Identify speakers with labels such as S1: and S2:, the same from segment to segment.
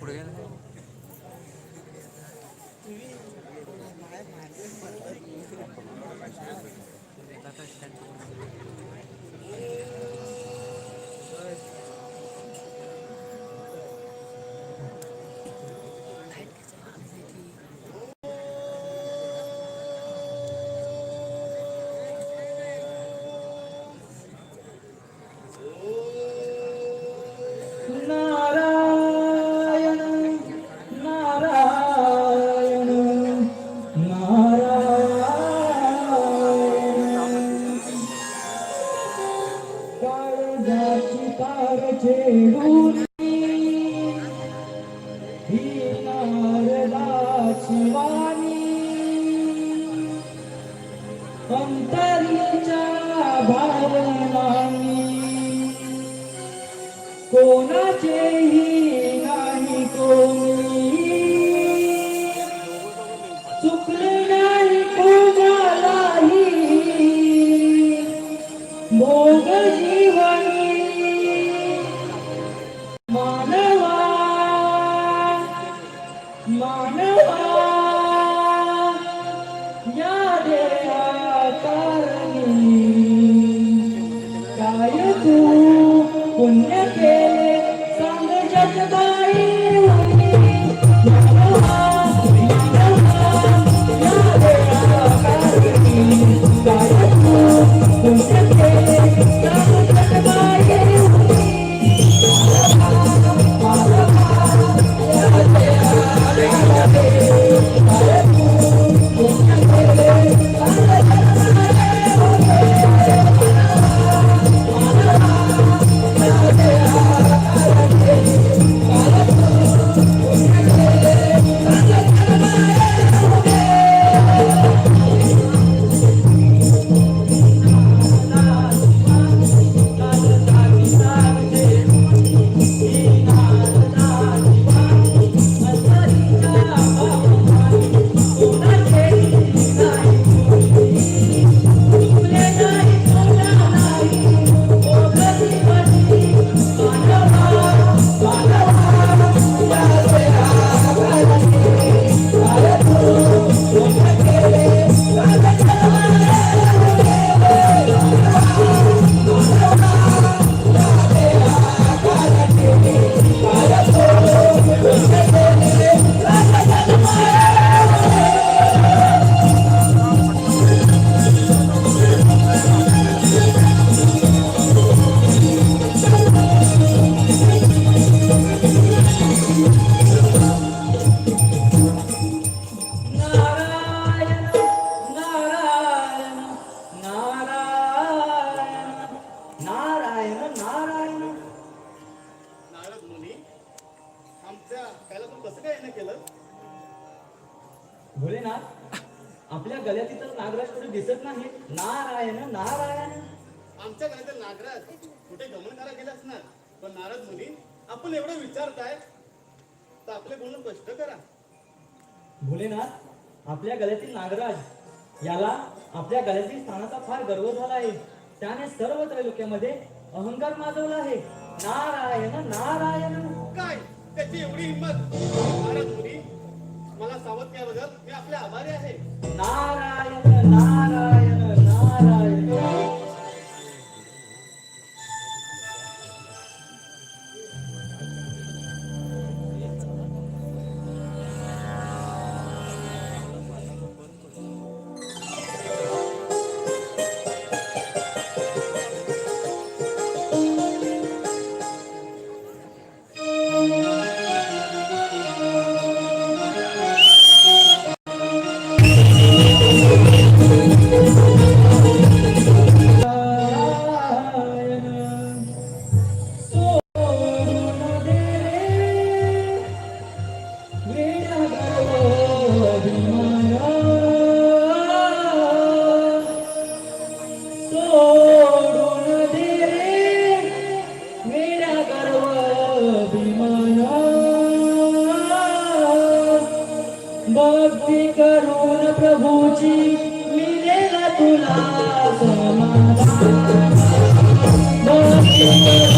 S1: पुढे
S2: नारायण नारायण नारायण काळजाची तार छेडून ही नारदाची वाणी अंतरीच्या भावनांनी कोणाचेही नाही कोणी चुकले नाही कोणालाही भोग जीवनी मानवा मानवा या देहाकारणी काय तू पुण्य केले सांग जगदाई मानवा मानवा या देहाकारणी काय तू पुण्य केले सांग जगदाई भोलेनाथ आपल्या गळ्यातील तर नागराज कुठे दिसत नाही. नारायण नारायण.
S3: आमच्या गळ्यातील नागराज कुठे गमन करायला गेला असणार. पण नारद मुनी आपण एवढं विचारताय तर आपले बोलणं स्पष्ट करा.
S2: भोलेनाथ आपल्या गळ्यातील नागराज याला आपल्या गळ्यातील स्थानाचा फार गर्व झाला आहे. त्याने सर्व त्रैलोक्यामध्ये अहंकार माजवला आहे. नारायण नारायण.
S3: काय त्याची एवढी हिंमत. नारद मुनी मला सावध केल्याबद्दल मी आपले आभारी आहे.
S2: नारायण नारायण नारायण. भक्ती करून प्रभूची मिळेल तुला समाधान. भक्ती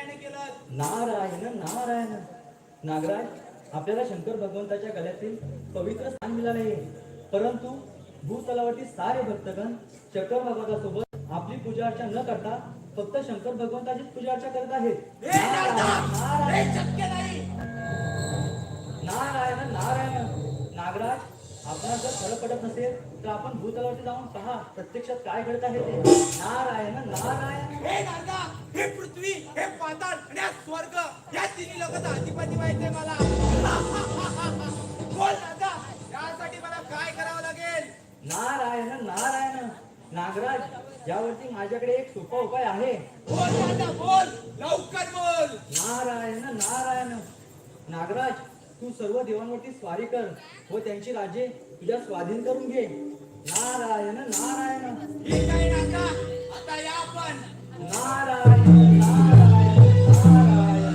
S1: अन्यायाने केलं?
S2: नारायण नारायण. नागराज, आपल्याला शंकर भगवंताच्या गळ्यातील पवित्र स्थान मिळाले, परंतु भूतलावरती सारे भक्तगण शंकर भगवंतासोबत आपली पूजा अर्चा न करता फक्त शंकर भगवंताचीच पूजा अर्चा करत आहेत.
S1: हे नारदा,
S2: नारायण
S1: हे शक्य नाही.
S2: नारायण नारायण. नागराज, आपल्याला जर खरं पडत नसेल तर आपण भूतलावरती जाऊन पहा प्रत्यक्षात काय घडत आहे ते. नारायण नारायण.
S1: हे नारदा, हे पृथ्वी, हे पाताळ आणि हा स्वर्ग, या तिन्ही लोकांचा अधिपती व्हायचंय मला. बोल नारदा, यासाठी मला काय करावं लागेल?
S2: नारायण नारायण. नागराज, यावरती माझ्याकडे एक सोपा उपाय आहे.
S1: बोल नारदा, बोल, लवकर बोल.
S2: नारायण नारायण. नागराज, तू सर्व देवांवरती स्वारी कर व त्यांची राज्ये तुझ्या स्वाधीन करून घे. नारायण नारायण.
S1: ठीक आहे नारदा, आता या आपण.
S2: नारायण नारायण नारायण.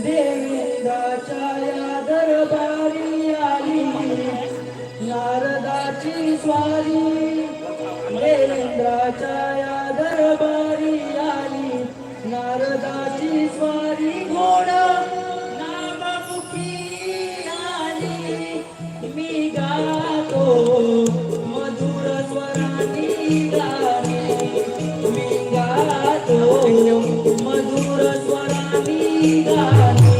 S2: देवेंद्राच्या या दरबारी आली नारदाची स्वारी. देवेंद्राच्या या दरबारी आली नारदाची स्वारी. घोड नाममुखी आली, मी गातो मधुर स्वरानी गाणी. मी गातो मधुर स्वरानी गाणी.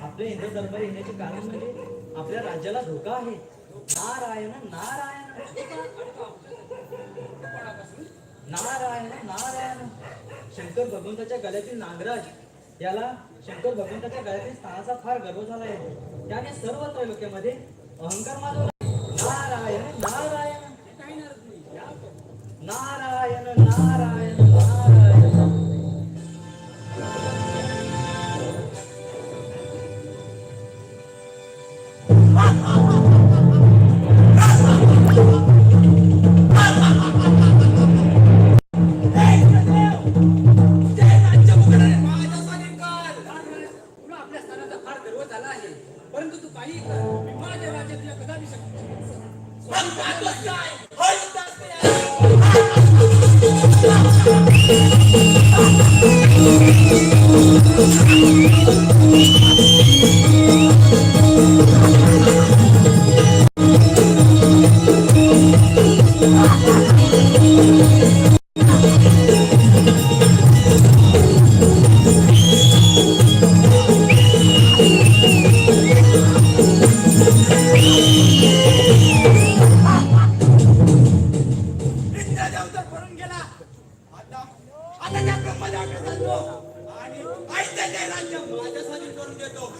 S2: आपल्या इंद्र दरबारी येण्याचे कारण म्हणजे आपल्या राज्याला धोका आहे. नारायण नारायण. नारायण नारायण. शंकर भगवंताच्या गळ्यातील नागराज याला शंकर भगवंताच्या गळ्यातील स्थानाचा फार गर्व झाला आहे. त्याने सर्व त्रैलोक्यामध्ये अहंकार माजवला. नारायण नारायण. नारायण नारायण नारायण.
S1: परंतु तू काही कर, माझ्या राज्यात तुला कदापि शक्य आता त्या ब्रह्मदेवाकडे जातो आणि आईचे ते राज्य माझ्या स्वाधीन करून देतो.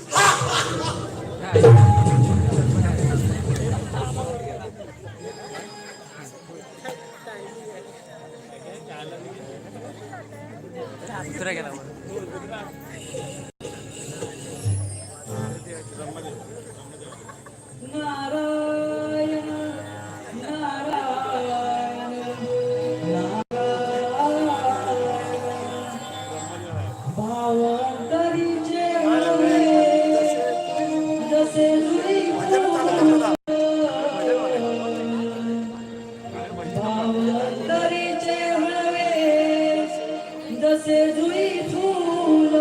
S2: नारायण नारायण भावंतरीचे जसे जुई भावंतरीचे हळवे जसे जुई फूल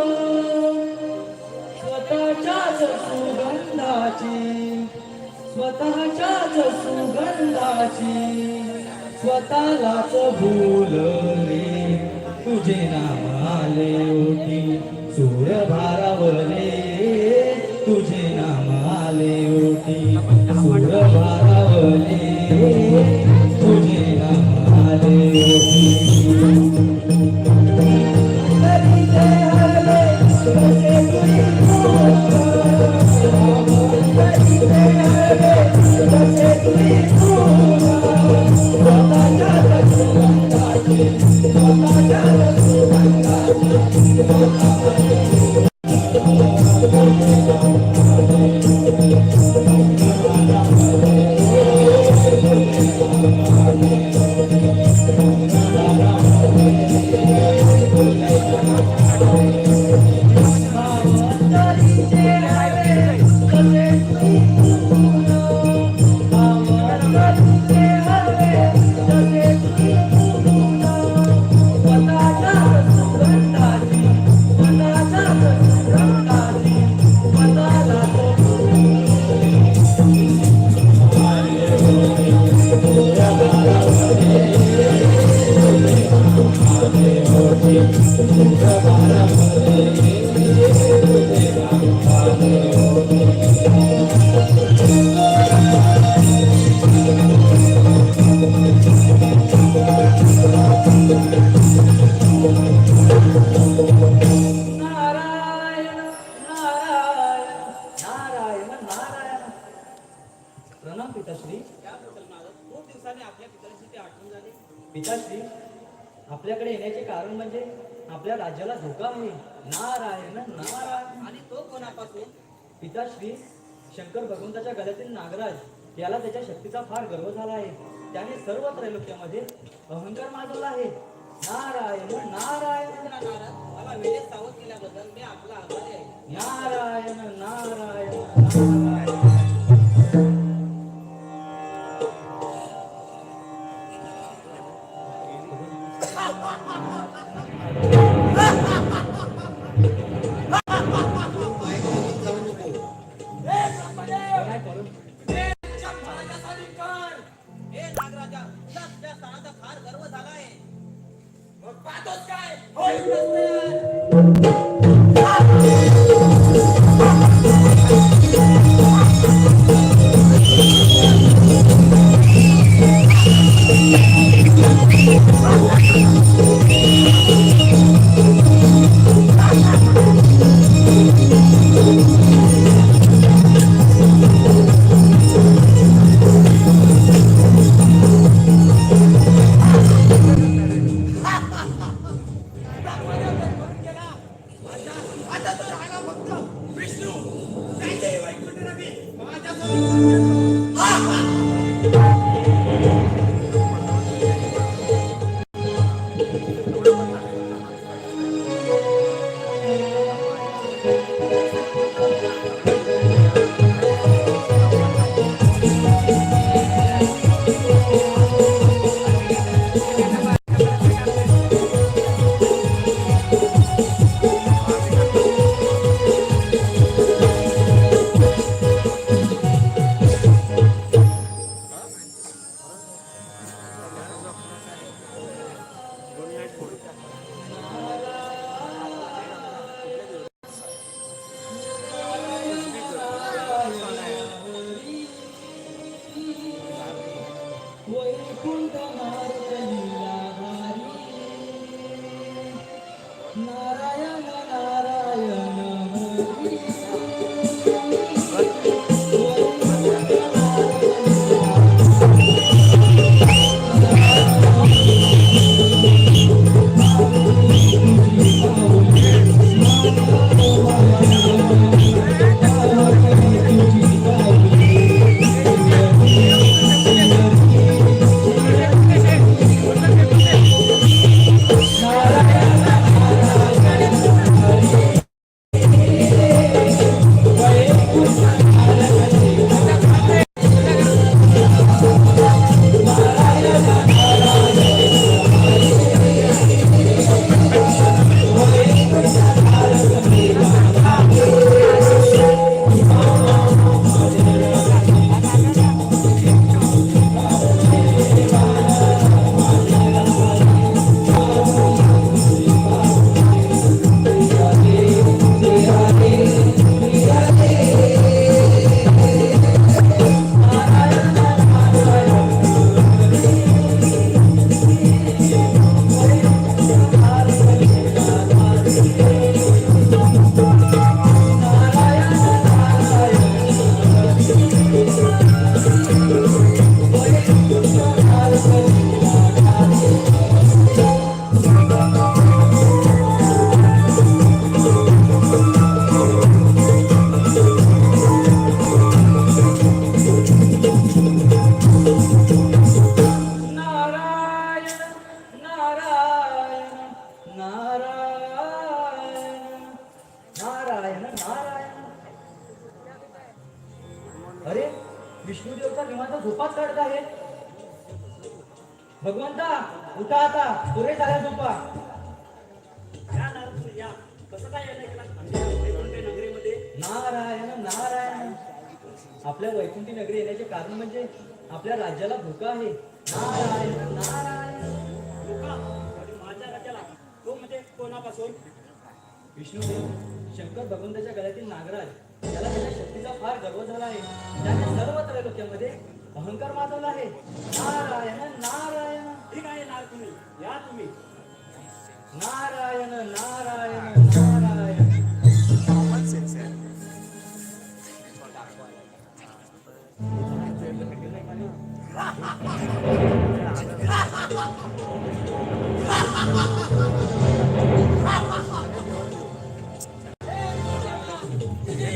S2: स्वतःच्याच सुगंधाची स्वतःलाच भूलले तुझे नाम आले ओटी सूर भारावले तुझे नाम आले ओटी सूर भारावले तुझे नाम आले ओटी प्रणाम पिताश्री.
S1: खूप दिवसांनी आपल्या पितरांची ती आठवण झाली.
S2: पिताश्री, आपल्याकडे येण्याचे कारण म्हणजे आपल्या राज्याला धोका आहे. नारायण नारायण.
S1: आणि तो कोणापासून?
S2: पिताश्री, शंकर भगवंताच्या गळ्यातील नागराज याला त्याच्या शक्तीचा फार गर्व झाला आहे. त्याने सर्व त्रैलोक्यामध्ये अहंकार माजवला आहे. नारायण नारायण.
S1: मला वेळेत सावध केल्याबद्दल मी आपला आभारी आहे.
S2: नारायण नारायण नारायण. वैकुंठ मारुती विष्णुदेवचा निवांत झोपाच काढत आहेत. भगवंता उठा आता, पुरे झाल्या झोपा.
S4: या नारद या. कसं काय यायला गेला आमच्या वैकुंठ नगरीमध्ये?
S2: नारायण नारायण. आपल्या वैकुंठी नगरी येण्याचे कारण म्हणजे आपल्या राज्याला धोका आहे. नारायण नारायण.
S4: लोका आणि माझ्या राज्याला तो म्हणजे कोणापासून?
S2: विष्णुदेव शंकर भगवंताच्या गळ्यातील नागराज, त्याला त्याच्या शक्तीचा फार गर्व झाला आहे. त्याने सर्व त्रैलोक्यामध्ये अहंकार माजवला आहे. नारायण नारायण.
S4: ठीक आहे नारद तुम्ही या तुम्ही.
S2: नारायण नारायण नारायण.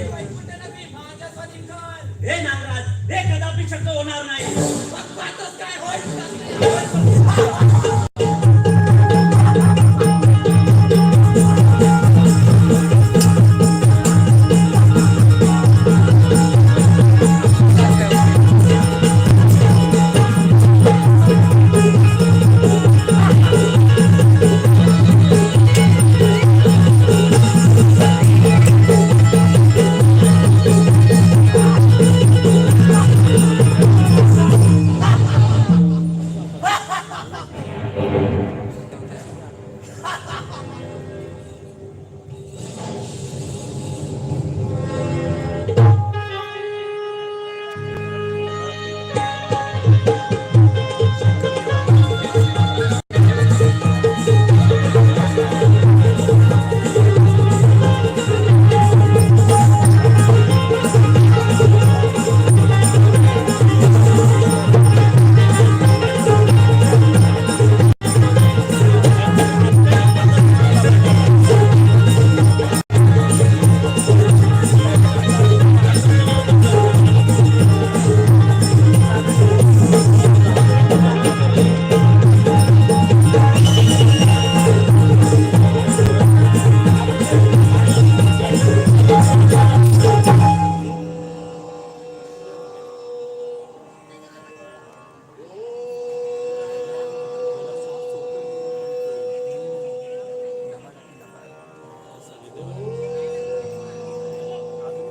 S1: वैकुंठ नगरी माझ्या स्वाधीन कर.
S4: हे नागराज हे कदापि शक्य होणार नाही.
S1: मग पाहतोस काय होईल?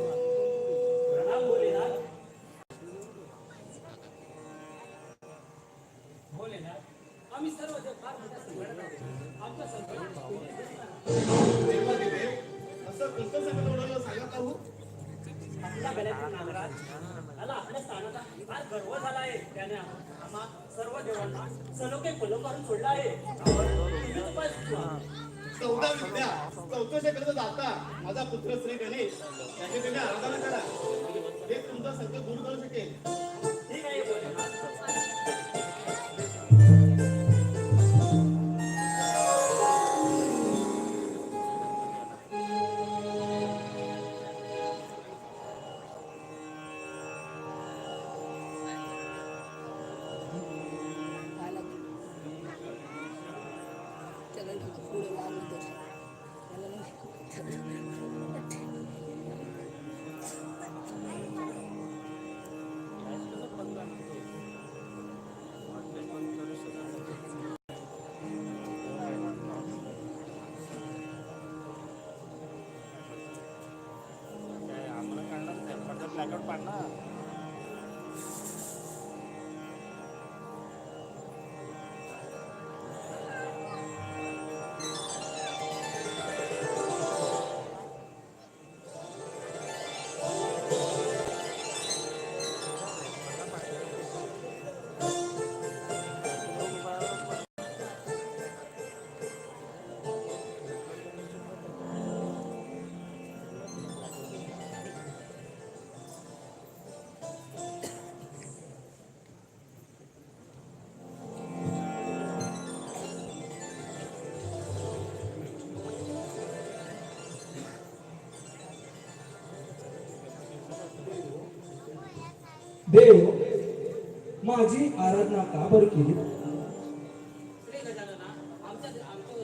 S4: प्रणाम भोलेनाथ. भोलेनाथ आम्ही सर्व जग फार मोठ्या संकटात आहोत. आमच्या संकटात कोणीच नाही.
S3: देवादिदेव, असं कोणतं संकट ओढवलं सांगा पाहू.
S4: आपल्या गळ्यातील नागराज त्याला आपल्या स्थानाचा फार गर्व झाला आहे. त्याने आम्हा सर्व देवांना सलोखे पलोकारून सोडला आहे. तुम्ही उपाय सुचवा.
S3: 14 विद्या चौकशाकडे जाता माझा पुत्र श्री गणेश त्याची तुम्ही आराधना करा. हे तुमचा संकट दूर करू शकेल.
S4: ठीक आहे भोलेनाथ.
S5: देव माझी आराधना का बरं केली?
S6: श्री गजानना, आमच्या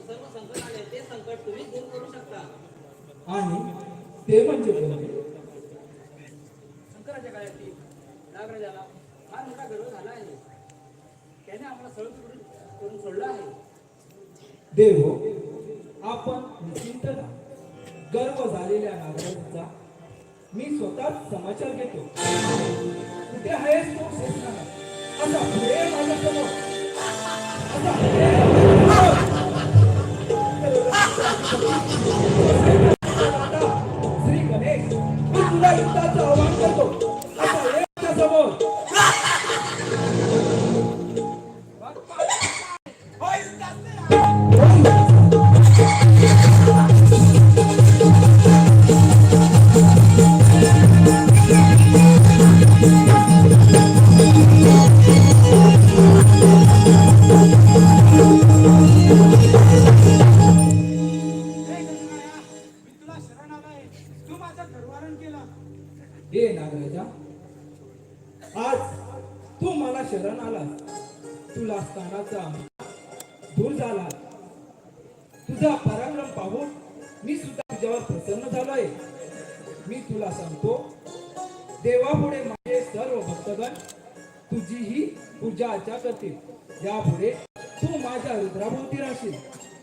S6: सर्व संकट आले ते संकट तुम्ही दूर करू शकता.
S5: आणि ते म्हणजे कोणते?
S6: शंकराच्या काळातील नागराजाला
S4: आम्हाला फार मोठा गर्व झाला आहे. त्याने आम्हाला सरळ करून सोडलं आहे.
S5: देव आपण निश्चिंत राहा. गर्व झालेल्या नागरिकांचा मी स्वतःच समाचार घेतो. कुठे आहेस तो शेषनाग? असा पुढे माझ्यासमोर, असा पुढे श्री गणेश, मी तुला युद्धाचं आवाहन करतो. असा ये माझ्यासमोर.
S1: होय, युद्धात नाही. हे गणराया, मी तुला शरण आलोय. तू माझं घरवारण केलं.
S5: हे नागराजा, आज तू मला शरण आलास. तुला स्थानाचा दूर झाला. तुझा पराक्रम पाहून मी सुद्धा तुझ्यावर प्रसन्न झालोय. मी तुला सांगतो, देवापुढे माझे सर्व भक्तगण तुझीही पूजा अर्चा करतील. यापुढे तू माझ्या रुद्राभोवती राहशील.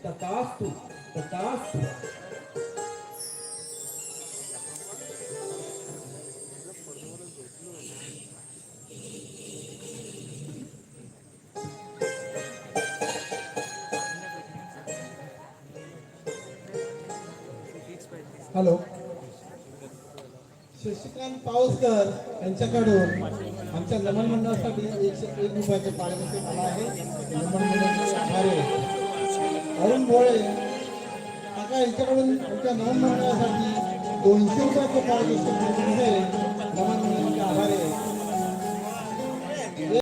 S5: तथास्तु, तथास्तु.
S7: हॅलो, शशिकांत पावसकर यांच्याकडून आमच्या नमन मंडळासाठी 101 रुपयाचे पारितोषिक आला आहे. नमन मंडळाचे आभार आहे. अरुण भोळे काका यांच्याकडून आमच्या नमन मंडळासाठी 200 रुपयाचे पारितोषिक मिळाले आहे. नमन मंडळाचे आभार आहे.